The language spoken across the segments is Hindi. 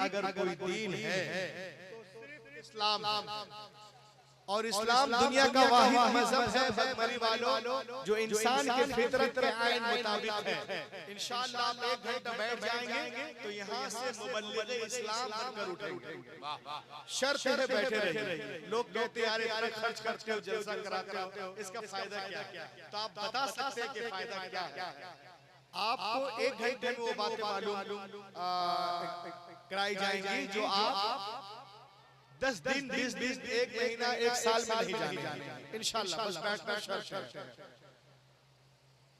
अगर कोई दीन है तो सिर्फ इस्लाम। और इस्लाम दुनिया का वाहिद मजहब है भगमरी वालों जो इंसान के फितरत के आइन मुताबिक है। इंशाअल्लाह आप 1 घंटा बैठ जाएंगे तो यहाँ से मुबल्लिग इस्लाम बनकर उठेंगे। शर्त है बैठे रहिए। लोग कहते हैं यार इतना खर्च करते हो, जलसा कराते हो, इसका फायदा क्या है? तो आप बता सकते हैं कि फायदा क्या है। आपको 1 घंटे में वो बातें मालूम कराई जाएंगी जो आप 10 दिन 20 दिन 1 महीना 1 साल में नहीं जाने इंशाअल्लाह। बस बैठना शर्त है।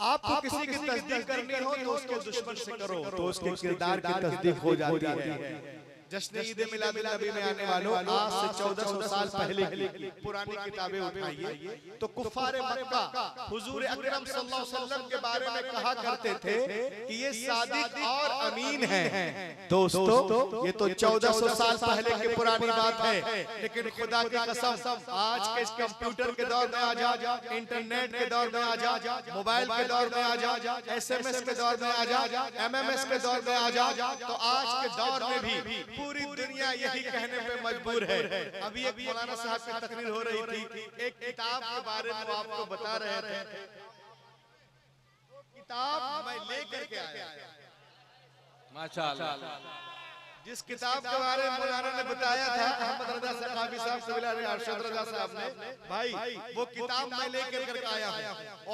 आपको किसी की तस्दीक करनी हो तो उसके दुश्मन से करो तो उसके किरदार की तस्दीक हो जाती है। जश्न ईद मिलादुन्नबी में आने वालों, आज से 1400 साल पहले की पुरानी किताबें उठाइए तो कुफ्फारे मक्का हुजूर अकरम सल्लल्लाहु अलैहि वसल्लम के बारे में कहा करते थे कि ये सादिक और अमीन हैं। दोस्तों ये तो 1400 साल पहले की पुरानी बात है, लेकिन खुदा की कसम आज के इस कंप्यूटर के दौर में आ जा, इंटरनेट के दौर में आ जा, मोबाइल के दौर में आ जा, SMS के दौर में आ जा, MMS के दौर में आ जा, तो आज के दौर में भी पूरी दुनिया यही कहने पे मजबूर है। अभी एक मौलाना साहब की तकरीर हो रही थी, एक किताब के बारे में आपको बता रहे थे। किताब मैं लेकर के आया माशाअल्लाह। जिस किताब के बारे में मौलाना ने बताया था अहमद रजा सखावी साहब सबिला अरशद रजा साहब ने, भाई वो किताब मैं लेकर के आया हूं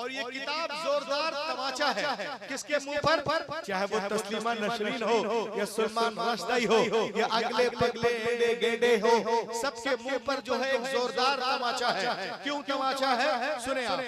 और ये किताब जोरदार तमाचा है। किसके मुंह पर? चाहे वो तस्लीमा नसरीन हो या सलमान रश्दी हो या अगले पगले एंडे गेंडे हो, सबके मुंह पर जो है एक जोरदार तमाचा है। क्यों तमाचा है? सुने आप।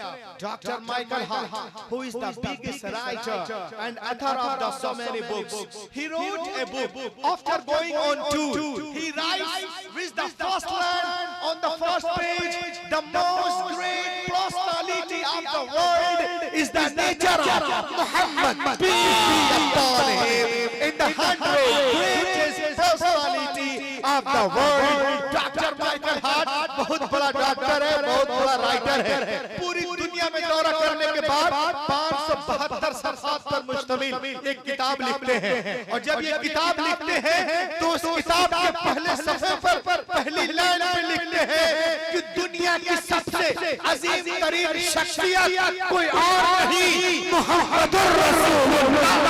Doctor Michael Hart, who is the biggest writer and author of the so many books, he wrote a book after going on tour. He writes with the first line on the first page, the most great personality of the world is the nature of Muhammad, peace be upon him, in the 100 greatest personality of the world. Doctor Michael Hart बहुत बड़ा डॉक्टर है, बहुत बड़ा राइटर है। पूरी दुनिया में दौरा करने के बाद 572 सफ़हात पर मुश्तमिल एक किताब लिखते हैं। और जब ये किताब लिखते हैं तो उस किताब के पहले सफ़े पर पहली लाइन पे लिखते हैं कि दुनिया की सबसे अजीम तरीन शख्सियत कोई और नहीं, मुहम्मदुर रसूलुल्लाह।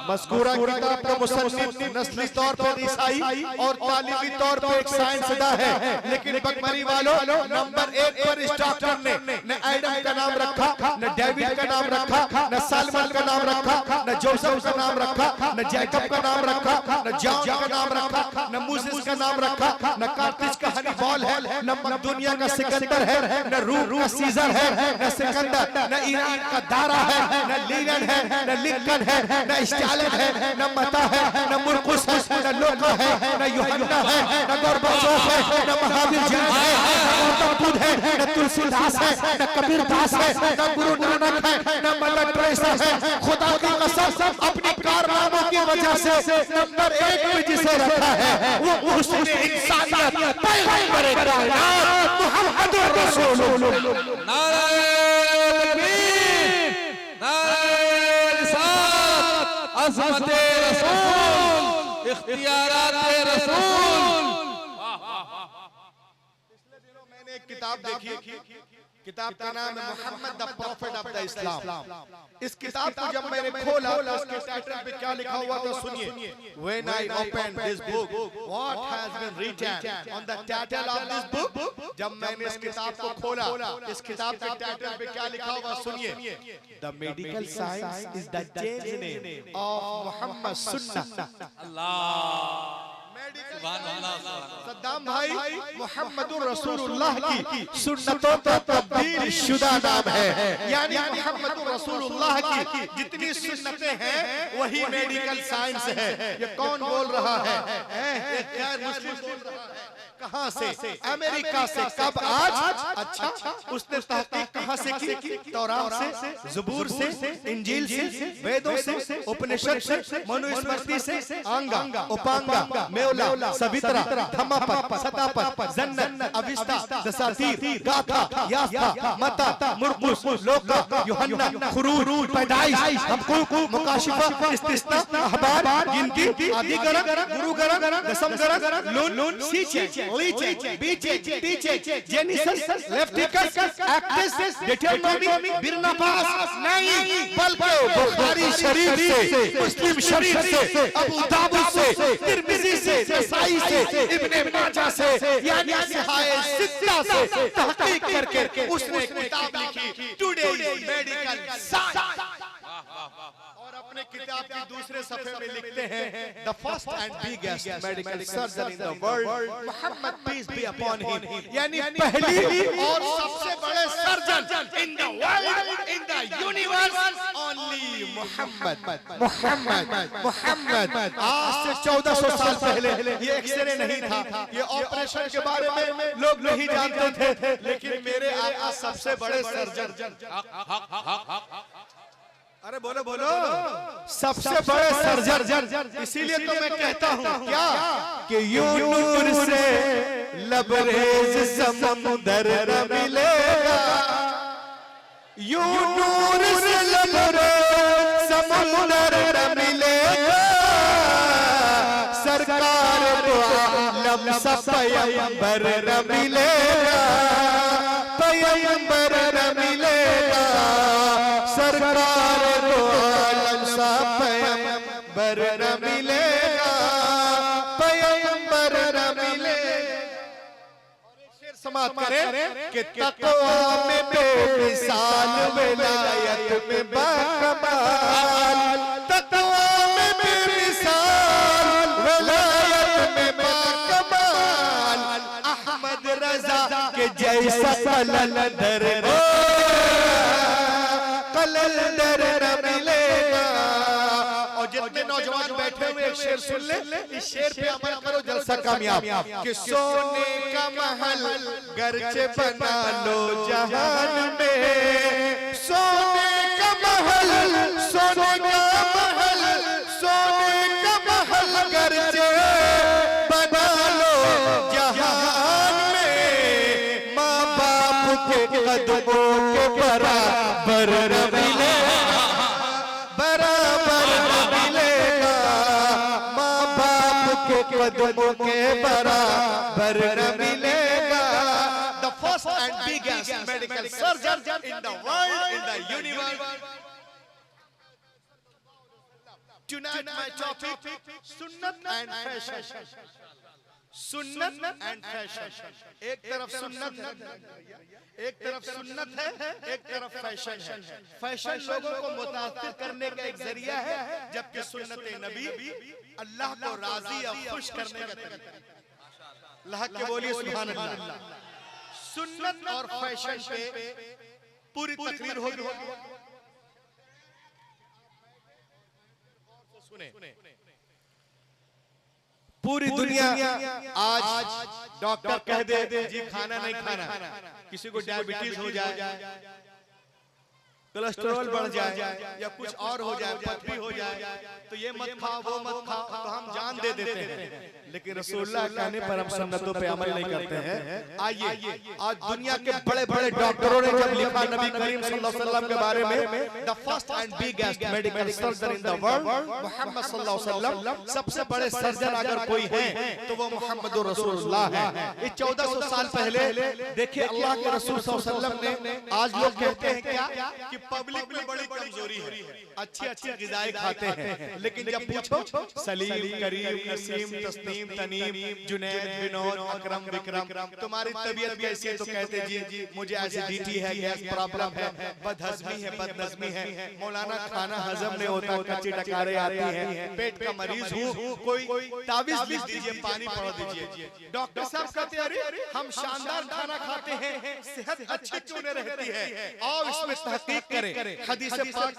मज़कूरा किताब का मुसन्निफ नस्ली तौर पर ईसाई और तालीमी तौर पर एक साइंसदा है, लेकिन बकमरी वालों नंबर 1 पर इस डॉक्टर ने न एडम का नाम रखा, न डेविड का नाम रखा, न सालमन का नाम रखा, न जोसेफ का नाम रखा, न जैकब का नाम रखा, न जॉन का नाम रखा, न मूसेस का नाम रखा, न कार्तिज का हनीबॉल है, न दुनिया का सिकंदर है, न रूम का सीजर है, न सिकंदर, न ईरान का दारा है, न लीलन है, न लिंकन है, न स्टालिन है, न मता है, न मुर्कुस है, न लोका है, न यूहन्ना है, न गोरबाचोव है, न महावीर जैन है, न गौतम बुद्ध है, न तुलसीदास है, न कबीर दास है, न गुरु नानक है, न मदर टेरेसा है। खुदा की कसम अपनी कारनामों की वजह से नंबर 1 पे जिसे रखा है वो उसने इंसानियत पैगंबर कायनात मुहम्मदुर रसूलुल्लाह। नारे तकबीर, नारे रिसालत, अज़मते रसूल, इख्तियाराते रसूल। पिछले दिनों मैंने एक किताब देखी, किताब का नाम है Muhammad the prophet of the Islam. इस किताब को जब मैंने खोला तो इसके टाइटल पे क्या लिखा हुआ था सुनिए। When I opened this book, what has been written on the title of this book? जब मैंने इस किताब को खोला, इस किताब के टाइटल पे क्या लिखा हुआ सुनिए। The medical science is the journey of Muhammad Sunnah। अल्लाह सद्दाम भाई, मुहम्मदुर रसूलुल्लाह की सुन्नतों का तब्दील शुदा नाम है। यानी मुहम्मदुर रसूलुल्लाह की जितनी सुन्नतें हैं वही मेडिकल साइंस है। ये कौन बोल रहा है? एक गैर मुस्लिम बोल रहा है। कहां से? अमेरिका से। कब? आज। अच्छा, उसने तहकीक कहां से की? तौरात से, ज़बूर से, इंजील से, वेदों से, उपनिषद से, मनुस्मृति से, आंगा, उपांगा, मेवला, सवित्रा, धम्मपद, सतापद, जन्नत, अविस्ता, दसातीर, गाथा, यास्ता, मता, मुरकुस, लोका, यूहन्ना, खुरूज, पैदाइश, हमकुक, मुकाशिफा, इस्तिस्ना, अहबार, गिनती, आदि गरग, गुरु गरग, दसम गरग, लून, सीचे, लीचे, बीचे, टीचे, जेनेसिस, लेविटिकस, एक्टस, डिटरनोमी, बिरनाबास, नहीं बल्कि बुखारी शरीफ से, मुस्लिम शरीफ से, अबू दाऊद से, तिर्मिज़ी से, नसाई से, इब्ने माजा से, यानी सहाए सित्ता से तहकीक करके उसने किताब लिखी टुडे मेडिकल साइंस। और अपने किताब के दूसरे सफे में लिखते हैं the first and biggest medical surgeon in the world मोहम्मद पीस बी अपॉन हिम, यानी पहली और सबसे बड़े surgeon in the world, in the universe, only मोहम्मद, मोहम्मद, मोहम्मद। आज से 1400 साल पहले ये एक्सरे नहीं था, ये ऑपरेशन के बारे में लोग नहीं जानते थे, लेकिन मेरे आका सबसे बड़े सर्जन, अरे बोलो बोलो, सबसे बड़े सर्जन। इसीलिए तो मैं कहता हूँ क्या कि यूं नूर से लबरेज समुंदर न मिलेगा, यूं नूर से लबरेज समुंदर न मिलेगा, सरकार दो आलम सा पैगंबर न मिलेगा, पैगंबर न मिलेगा, सरकार दो आलम सा पैगंबर न मिलेगा, पैगंबर न मिलेगा। समाप्त करें कि तक़वा में बेमिसाल, विलायत में बाकमाल, तक़वा में बेमिसाल, विलायत में बाकमाल, अहमद रज़ा के जैसा कलंदर न मिलेगा। और जितने नौजवान बैठे हुए एक शेर सुन ले, इस शेर पे अमल करो, जलसा कामयाब। कि सोने का महल गरचे बना लो जहान में, सोने का महल, सोने का महल, सोने का महल गरचे बना लो जहान में, माँ बाप के कदमों के बराबर न मिलेगा, बराबर न मिलेगा, माँ बाप के कदमों के बराबर न मिलेगा। The first and biggest medical surgeon in the world, in the universe. Tonight my topic, सुन्नत and fashion, सुन्नत एंड फैशन। एक तरफ सुन्नत है, एक तरफ सुन्नत है, एक तरफ फैशन है। फैशन लोगों को मुतासिर करने का एक जरिया है, जबकि सुन्नत नबी अल्लाह को राजी या खुश करने का तरीका है। अल्लाह के बोलिए सुभान अल्लाह। सुन्नत और फैशन पे पूरी तकरीर होगी, सुने। पूरी दुनिया आज डॉक्टर कह दे जी खाना नहीं खाना, किसी को डायबिटीज हो जाए, कोलेस्ट्रॉल बढ़ जाए या कुछ और हो जाए, पथरी हो जाए, तो ये मत खाओ वो मत खाओ, तो हम जान दे देते हैं, लेकिन रसूलुल्लाह कहने पर हम सुन्नतों पे अमल नहीं करते हैं। आइए आज दुनिया के बड़े बड़े डॉक्टरों ने जब लिखा नबी करीम सल्लल्लाहु अलैहि वसल्लम के बारे में, the first and biggest medical surgeon in the world मोहम्मद सल्लल्लाहु अलैहि वसल्लम, सबसे बड़े सर्जन अगर कोई है तो वो मोहम्मद रसूलुल्लाह है। ये 1400 साल पहले देखिए अल्लाह के रसूल सल्लल्लाहु अलैहि वसल्लम ने, आज लोग कहते हैं क्या कि पब्लिक में बड़ी कमजोरी है, अच्छी अच्छी ग़िज़ाएं खाते हैं, लेकिन जब पूछो सलीम, करीम, नसीम, तस्नीम, तनीम, जुनैद, विनोद, अकरम, विक्रम, तुम्हारी तबीयत कैसी है, तो कहते जी मुझे एसिडिटी है, गैस प्रॉब्लम है, बदहजमी है, बदनज़मी है, मौलाना खाना हजम नहीं होता, कच्ची डकारें आती हैं, पेट का मरीज हूँ, कोई तावीज़ लिख दीजिए, पानी पढ़ा दीजिए। डॉक्टर साहब कहते हैं अरे हम शानदार खाना खाते हैं, सेहत अच्छी क्यों नहीं रहती है, और इसमें तहकीक करें। हदीस पाक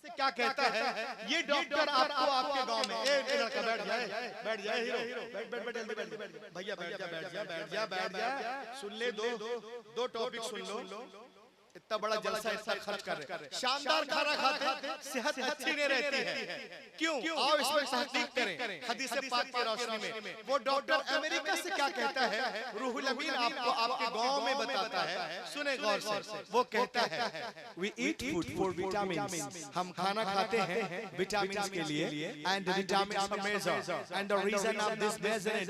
से क्या कहता है, ये डॉक्टर आपको आपके गांव में, एक लड़का बैठ जाए हीरो, बैठ जल्दी बैठ भैया, बैठ जा, सुन ले दो टॉपिक सुन लो। इतना बड़ा जलसा इतना खर्च कर रहे, शानदार खाना खाते, सेहत अच्छी नहीं रहती है, क्यों? आओ इसमें तहकीक करें हदीस पाक की रोशनी में। वो डॉक्टर अमेरिका से क्या कहता है, रूहुल अमीन आपको आपके गांव में बताता है, सुने गौर से। वो कहता है we eat food for vitamins, हम खाना खाते हैं विटामिन्स के लिए, and vitamins are major and the reason of this major in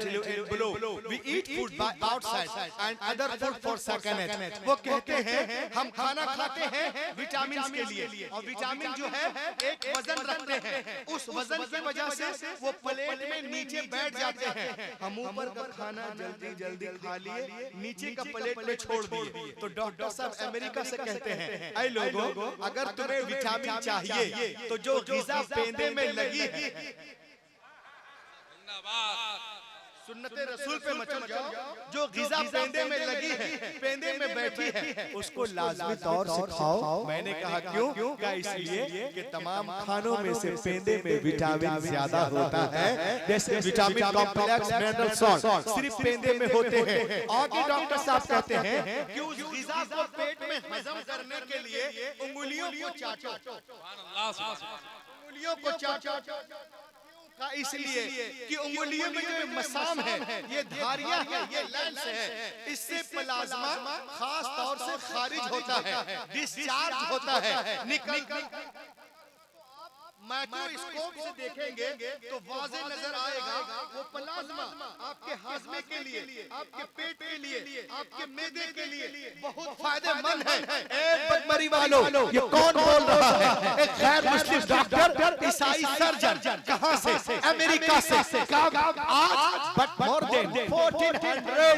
below, we eat food by outside and other food for second. वो कहते हैं हम खाना खाते हैं विटामिन के लिए, और विटामिन जो है एक वजन रखते हैं, उस वजन की वजह से वो प्लेट में नीचे बैठ जाते हैं। हम ऊपर का खाना जल्दी जल्दी खा लिए, नीचे का प्लेट में छोड़ दिए। तो डॉक्टर साहब अमेरिका से कहते हैं ऐ लोगों, अगर तुम्हें विटामिन चाहिए तो जो ग़िज़ा पेंदे में लगी है, सुन्नते रसूल पे मचल जाओ, जो ग़िज़ा पेंदे में लगी है, पेंदे में बैठी है, उसको लाज़मी तौर से खाओ। मैंने कहा क्यों? क्या इसलिए कि तमाम खानों में से पेंदे में विटामिन ज्यादा होता है, जैसे विटामिन कॉम्प्लेक्स, मिनरल सॉल्ट सिर्फ पेंदे में होते हैं। आगे डॉक्टर साहब कहते हैं कि उस ग़िज़ा को पेट में हजम करने के लिए उंगलियों को चाटो, उंगलियों को चाटो, इसलिए कि उंगलियों में जो मसाम है, ये धारियां है, ये लेंस है, इससे प्लाज्मा खास तौर से खारिज होता है, डिस्चार्ज होता है, निकल। माइक्रोस्कोप से देखेंगे तो वाज़ेह नजर आएगा वो प्लाज्मा आपके हाजमे के लिए, आपके पेट के लिए, आपके मैदे के लिए बहुत फायदेमंद है। ए बदमरी वालों, ये कौन बोल रहा है? एक गैर मुस्लिम डॉक्टर, ईसाई सर्जन, कहां से? अमेरिका से। आज but more than 1400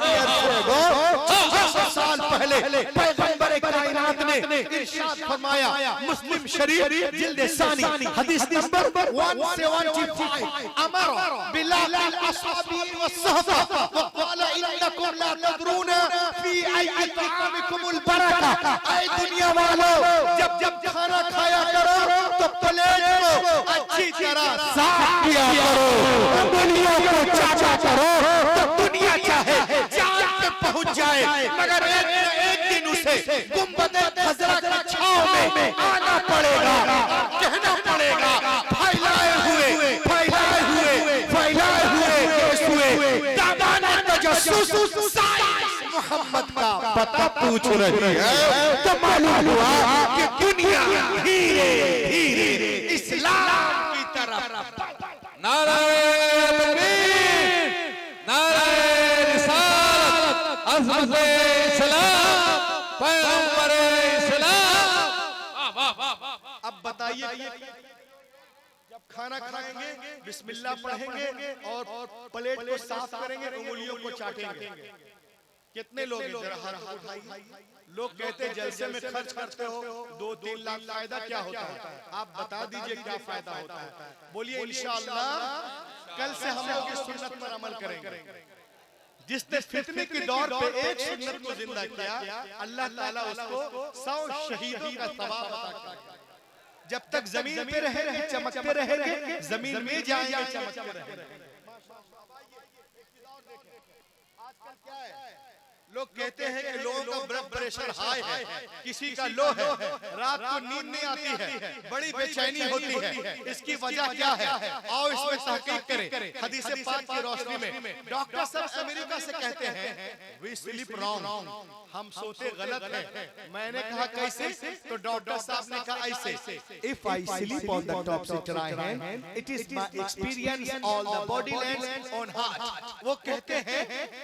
years ago, 1400 साल पहले पैगंबर कायनात ने इरशाद फरमाया, मुस्लिम शरीफ जिल्द सानी हदीस नंबर 175, अमर बिलाल अस्हाबी वस्सहबा वक़ाल इन्नकुम ला तदरून फी अय्यि तआमिकुमुल बरका। ऐ दुनिया वालों, जब खाना खाया करो तो प्लेट को अच्छी तरह साफ किया करो, दुनिया को चाचा करो तो दुनिया चाहे जान पे पहुंच जाए, मगर एक दिन उसे गुंबद खजरा की छांव में आना पड़ेगा, कहना पड़ेगा फैलाए हुए दादाना तजस्सुस मोहम्मद का पता पूछ रही है। तो मालूम हुआ कि दुनिया धीरे धीरे इस्लाम की तरफ। नारे तकबीर, नारे रिसालत, अज़मत इस्लाम, पैगंबर इस्लाम। अब बताइए, जब खाना खाएंगे बिस्मिल्लाह पढ़ेंगे और प्लेट को साफ करेंगे, उंगलियों को चाटेंगे, कितने लोग जरा हाथ उठाइए। लोग कहते हैं जलसे में खर्च करते हो 2-3 लाख, फायदा क्या होता है? आप बता दीजिए क्या फायदा होता है। बोलिए इंशाअल्लाह कल से हम लोग इस सुन्नत पर अमल करेंगे। जिसने फितने के दौर पे एक सुन्नत को जिंदा किया, अल्लाह ताला उसको 100 शहीदों का सवाब अता करेगा। जब तक जमीन पे रहेंगे चमकते रहेंगे, जमीन में जाएंगे चमकते रहेंगे। आजकल क्या है, लोग कहते हैं कि लोगों का ब्लड प्रेशर हाई है, किसी का लो है, रात को नींद नहीं आती है, बड़ी बेचैनी होती है। इसकी वजह क्या है? आओ इसमें तहकीक करें हदीस पाक की रोशनी में। डॉक्टर साहब अमेरिका से कहते हैं वी स्लीप रॉन्ग, हम सोते गलत है। मैंने कहा कैसे? तो डॉक्टर साहब ने कहा ऐसे, if I sleep on the top से try hand, it is my experience all the body lands on heart. वो कहते हैं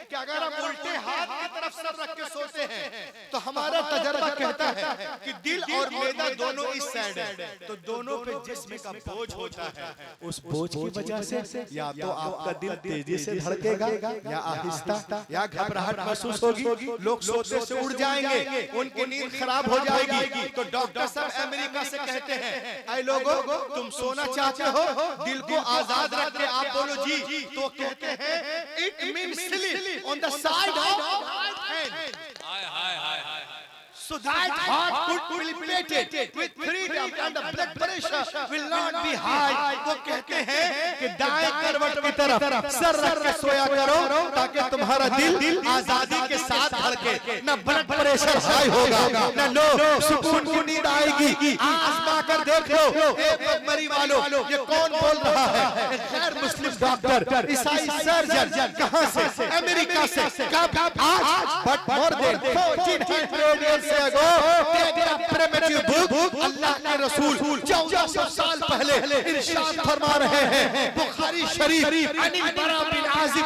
कि अगर हम उल्टे हाथ की तरफ सर रख के सोते हैं तो हमारा तजर्बा कहता है कि दिल और मैदा दोनों इस साइड है, तो दोनों पे जिस्म का बोझ होता है। उस बोझ की वजह से या तो आपका दिल तेजी से धड़केगा, या आहिस्ता, या घबराहट महसूस होगी, लोग सोते से उड़ जाएंगे, उनकी नींद खराब हो जाएगी। तो डॉक्टर साहब अमेरिका से कहते हैं ऐ लोगों, तुम सोना चाहते हो, दिल को आजाद रख के आप बोलो जी, तो कहते हैं it means sleep on the side of right hand. so that heart will be elevated with freedom and the blood pressure will not be high. वो कहते हैं कि दाएं करवट की तरफ सर रख के सोया करो ताकि तुम्हारा दिल आजादी के साथ धड़के, ना ब्लड प्रेशर हाई होगा, ना लो सुकून की नींद आएगी। आजमा कर देख लो। मरी वालों, ये कौन बोल रहा है? गैर मुस्लिम डॉक्टर, ईसाई सर्जन, कहां से? अमेरिका से। कब? आज, but more than 1400 years ago, take a primitive book, अल्लाह के रसूल 1400 साल पहले इरशाद फरमा रहे हैं बुखारी शरीफ, अन बरा बिन आजिब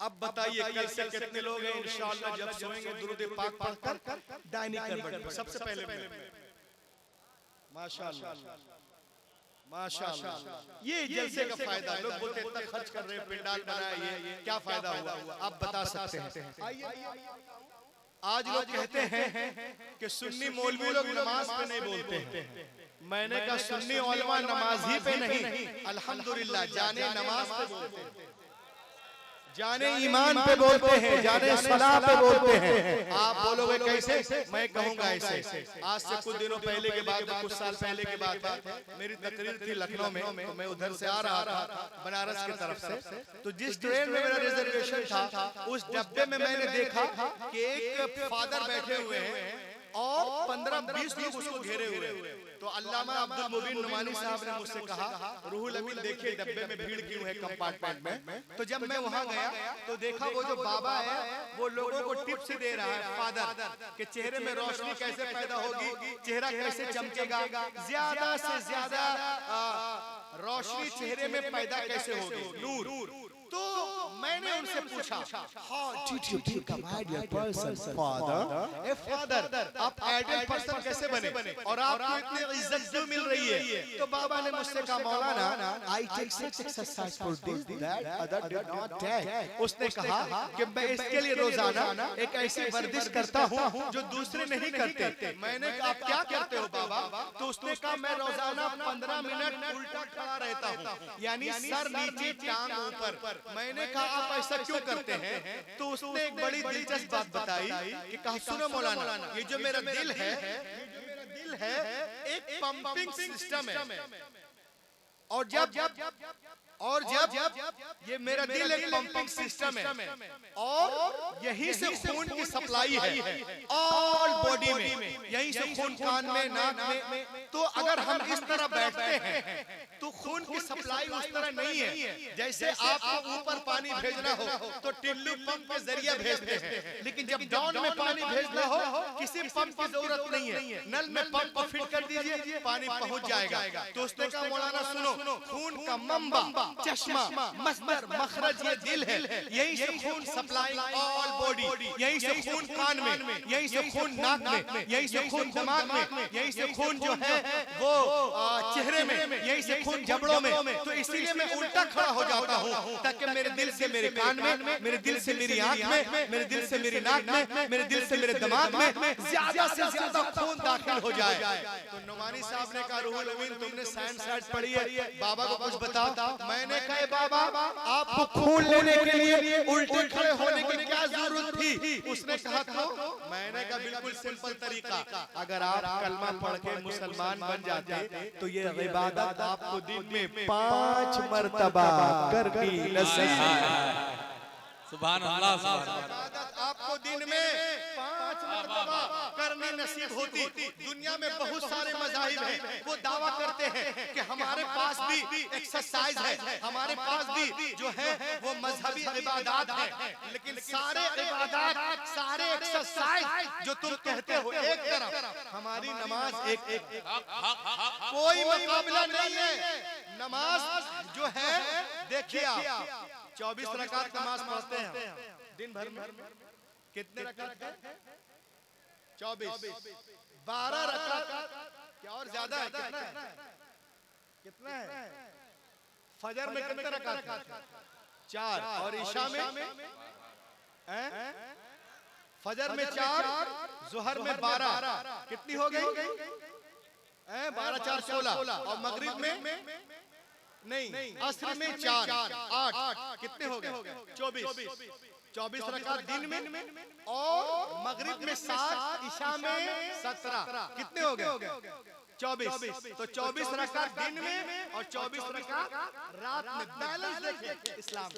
अब बताइए कल से कितने लोग हैं इंशाअल्लाह जब सोएंगे दुरूद पाक पढ़कर दाहिनी करवट पर सबसे पहले माशाअल्लाह माशाअल्लाह. ये जलसे का फायदा, लोग बोलते इतना खर्च कर रहे हैं, पंडाल बनाया, ये क्या फायदा हुआ? आप बता सकते हैं. आज लोग कहते हैं कि सुन्नी मौलवी लोग नमाज पे नहीं बोलते हैं. मैंने कहा सुन्नी उलमा नमाज ही पे नहीं, अल्हम्दुलिल्लाह जाने नमाज पे बोलते हैं, जाने ईमान पे बोलते हैं, जाने सलाह पे बोलते हैं. आप बोलोगे कैसे? मैं कहूंगा ऐसे. आज से कुछ दिनों पहले के बाद, कुछ साल पहले के बाद मेरी तकरीर थी लखनऊ में, तो मैं उधर से आ रहा था बनारस की तरफ से. तो जिस ट्रेन में मेरा रिजर्वेशन था उस डब्बे में मैंने देखा कि एक फादर बैठे हुए हैं और 15-20 लोग उसको घेरे हुए हैं. तो अल्लामा अब्दुल मुबीन नुमानी साहब ने मुझसे कहा, रूहुल अमीन देखिए डब्बे में भीड़ क्यों है कंपार्टमेंट में. तो जब मैं वहां गया तो देखा वो जो बाबा है वो लोगों को टिप्स दे रहा है, फादर के चेहरे में रोशनी कैसे पैदा होगी, चेहरा कैसे चमकेगा, ज्यादा से ज्यादा रोशनी चेहरे में पैदा कैसे होगी, नूर. तो मैंने उनसे पूछा, How did you become ideal person, father? A father, आप आइडियल पर्सन कैसे बने और आपको इतनी इज्जत क्यों मिल रही है? तो बाबा ने मुझसे कहा, मौलाना, I take sex exercise for this, that, other did not take. उसने कहा कि मैं इसके लिए रोजाना एक ऐसी वर्जिश करता हूँ जो दूसरे नहीं करते. मैंने कहा आप क्या करते हो बाबा? तो उसने कहा मैं रोजाना 15 मिनट उल्टा खड़ा रहता हूँ, यानी सर नीचे टांग ऊपर. मैंने कहा आप ऐसा क्यों करते हैं? तो उसने एक बड़ी दिलचस्प बात बताई कि कहा सुनो मौलाना, ये जो मेरा दिल है एक पंपिंग सिस्टम है और जब ये मेरा दिल एक पंपिंग सिस्टम है और यहीं से खून की सप्लाई है ऑल बॉडी में, यहीं से खून कान में, नाक में. तो अगर हम इस तरह बैठते हैं तो खून की सप्लाई उस तरह नहीं है. जैसे आपको ऊपर पानी भेजना हो तो टिल्लू पंप के जरिए भेजते हैं, लेकिन जब डाउन में पानी भेजना हो किसी पंप की जरूरत नहीं है, नल में पंप को फिट कर दीजिए, पानी पहुंच जाएगा. तो उसने कहा मौलाना सुनो, खून का मंबा, चश्मा, मस्दर, मखरज ये दिल है, यहीं से खून सप्लाई ऑल बॉडी, यहीं से खून कान में, यहीं से खून नाक में, यहीं से खून दिमाग में, यहीं से खून जो है वो चेहरे में, यहीं से खून जबड़ों में. तो इसीलिए मैं उल्टा खड़ा हो जाता हूँ ताकि मेरे दिल से मेरे कान में, मेरे दिल से मेरी आंख में, मेरे दिल से मेरी नाक में, मेरे दिल से मेरे दिमाग में ज्यादा से ज्यादा खून दाखिल हो जाए. तो नुमानी साहब ने कहा रूहुल अमीन तुमने साइंस साइड पढ़ी है, बाबा को कुछ बताओ. मैंने कहा बाबा आपको खून लेने के लिए उल्टे खड़े होने की क्या जरूरत थी? उसने कहा तो मैंने कहा बिल्कुल सिंपल तरीका, अगर आप कलमा पढ़ के मुसलमान बन जाते तो ये इबादत आपको दिन में 5 मर्तबा करनी नसीब. सुभान अल्लाह. इबादत आपको दिन में 5 मर्तबा करनी में नसीब होती। दुनिया में बहुत सारे मज़ाहिब हैं, वो दावा करते हैं कि हमारे पास भी एक्सरसाइज है, हमारे पास भी जो है वो मजहबी इबादत है। लेकिन सारे इबादत, सारे एक्सरसाइज जो तुम कहते हो एक तरफ, हमारी नमाज एक कोई मुकाबला नहीं है। नमाज जो है देखिए आप 24 रकात नमाज पढ़ते हैं दिन भर में, कितने रकात है? 24। 12 रकात क्या और ज्यादा है? कितना है? फजर में कितने रकात? 4। और ईशा में फजर में 4, जोहर में 12, कितनी हो गई? 12 4 16। और मगरिब में नहीं, असर में 4 8, कितने हो गए? 24। 24 रकात दिन में और मगरिब में 7, ईशा में 17, कितने हो गए? 24। तो 24 रकात दिन में और 24 रकात रात में। बैलेंस देखिए इस्लाम,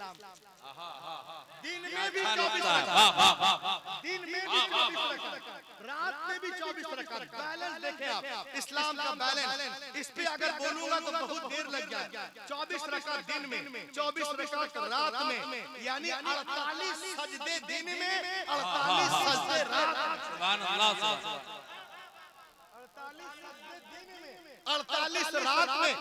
दिन में भी 24 रकात, दिन में भी 24 रकात, रात में भी 24 रकात। बैलेंस देखें आप, इस्लाम का बैलेंस। इस पे अगर बोलूंगा तो बहुत देर लग जाए। 24 रकात दिन में, 24 रकात रात में, यानी 48 सजदे दिन में, 48 सजदे रात में। सुभान अल्लाह। 48 रात में